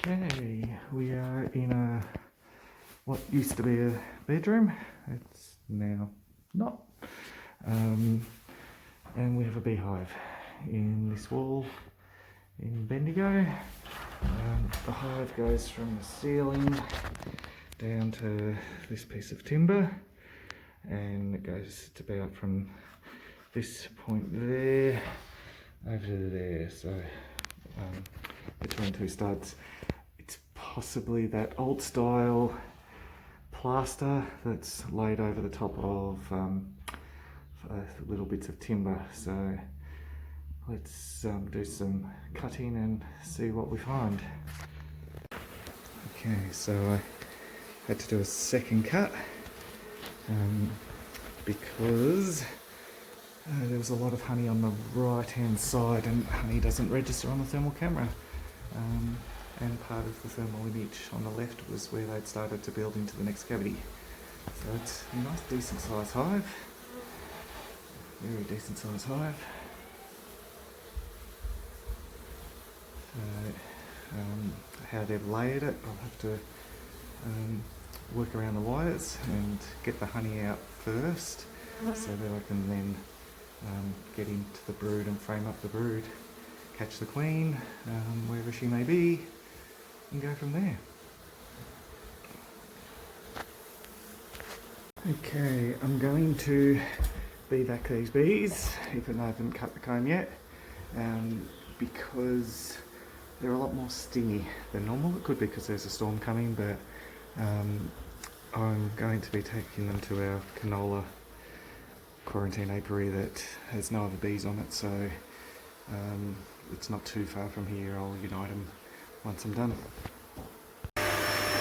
Okay, we are in what used to be a bedroom. It's now not. And we have a beehive in this wall in Bendigo. The hive goes from the ceiling down to this piece of timber, and it goes to about from this point there over to there. So between two studs. It's possibly that old style plaster that's laid over the top of little bits of timber. So let's do some cutting and see what we find. Okay, so I had to do a second cut because there was a lot of honey on the right hand side, and honey doesn't register on the thermal camera. And part of the thermal image on the left was where they'd started to build into the next cavity. So it's a nice decent sized hive, very decent sized hive. So how they've layered it, I'll have to work around the wires and get the honey out first, so that I can then get into the brood and frame up the brood, catch the queen wherever she may be, and go from there. Okay, I'm going to bee back these bees, even though I haven't cut the comb yet, because they're a lot more stingy than normal. It could be because there's a storm coming, but I'm going to be taking them to our canola quarantine apiary that has no other bees on it, so it's not too far from here. I'll unite them once I'm done.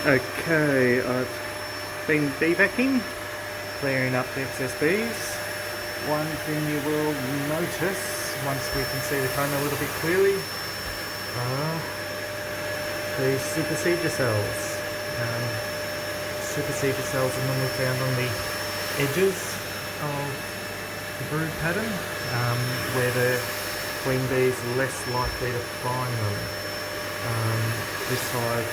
Okay, I've been bee vacuuming, clearing up the excess bees. One thing you will notice once we can see the comb a little bit clearly are the supercedure cells. Supercedure cells are normally found on the edges of the brood pattern, where the queen bees are less likely to find them. This hive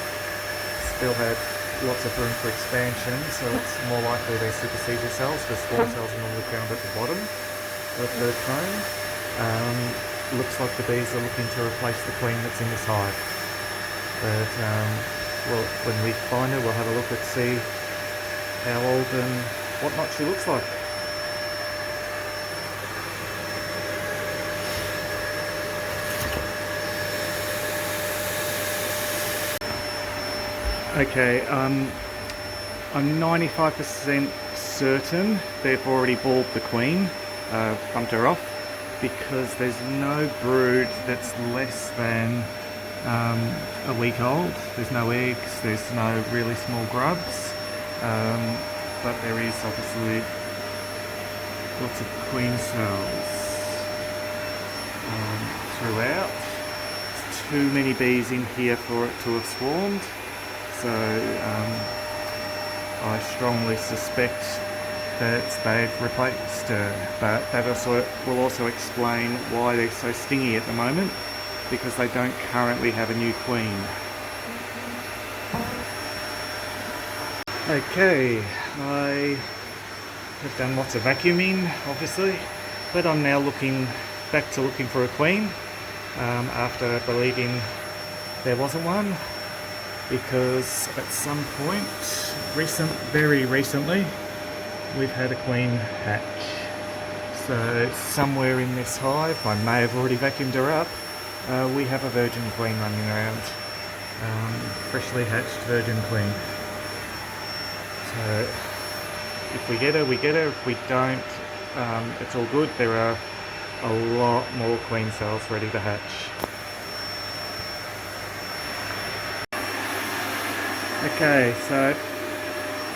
still had lots of room for expansion, so it's more likely they're supercedure cells, because swarm cells are normally found at the bottom of the comb. Looks like the bees are looking to replace the queen that's in this hive. But well, when we find her, we'll have a look and see how old and whatnot she looks like. Okay, I'm 95% certain they've already bulbed the queen, bumped her off, because there's no brood that's less than a week old. There's no eggs, there's no really small grubs, but there is obviously lots of queen cells throughout. There's too many bees in here for it to have swarmed. So I strongly suspect that they've replaced her, but that will also explain why they're so stingy at the moment, because they don't currently have a new queen. Okay, I have done lots of vacuuming, obviously, but I'm now back to looking for a queen, after believing there wasn't one. Because at some point, very recently, we've had a queen hatch. So somewhere in this hive, I may have already vacuumed her up, we have a virgin queen running around. Freshly hatched virgin queen. So if we get her, we get her. If we don't, it's all good. There are a lot more queen cells ready to hatch. Okay, so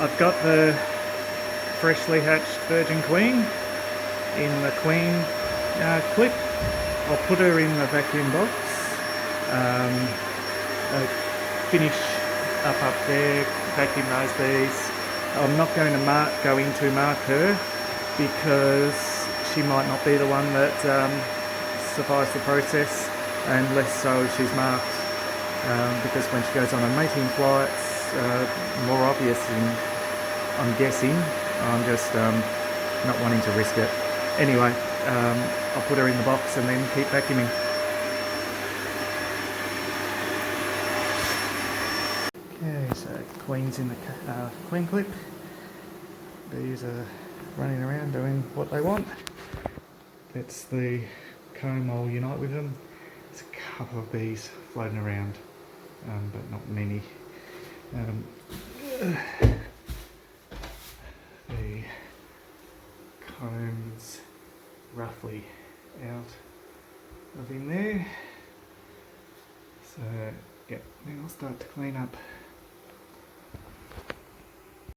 I've got the freshly hatched virgin queen in the queen clip. I'll put her in the vacuum box, finish up there, vacuum those bees. I'm not going to go in to mark her, because she might not be the one that survives the process, unless so she's marked. because when she goes on her mating flights, more obvious, and I'm guessing. I'm just not wanting to risk it. Anyway, I'll put her in the box and then keep vacuuming. Okay, so queen's in the queen clip. Bees are running around doing what they want. That's the comb. I'll unite with them. There's a couple of bees floating around, but not many. The comb's roughly out of in there. So, yeah, then I'll start to clean up